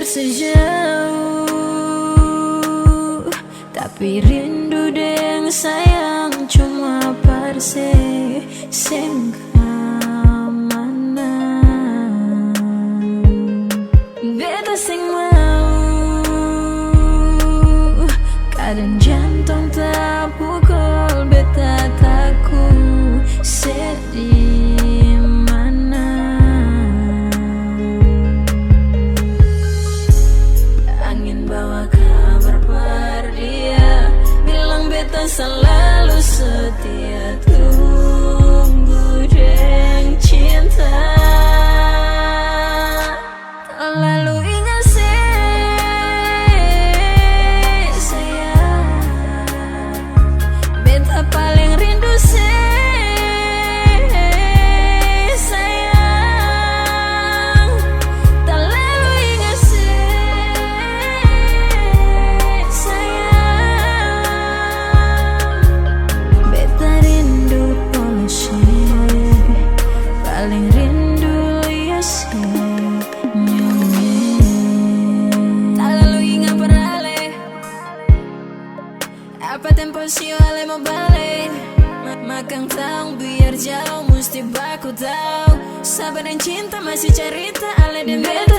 biar sejauh, tapi rindu deng sayang cuma parse sing kamana. Beta sing mau kadang jantung tak pukul, beta takut sedih mana. Angin bawa kabar par dia, bilang beta selalu setia, tunggu deng cinta. Tak lalu ingat sayang, beta paling rindu sayang. Tak lalu ingat sayang, beta rindu polisi, paling rindu lias nyanyi. Tak lalu ingat perale, apa tempo si ale mau balik. Makan tahu biar jauh, mesti baku tahu. Sabar dan cinta masih cerita ale dan beta.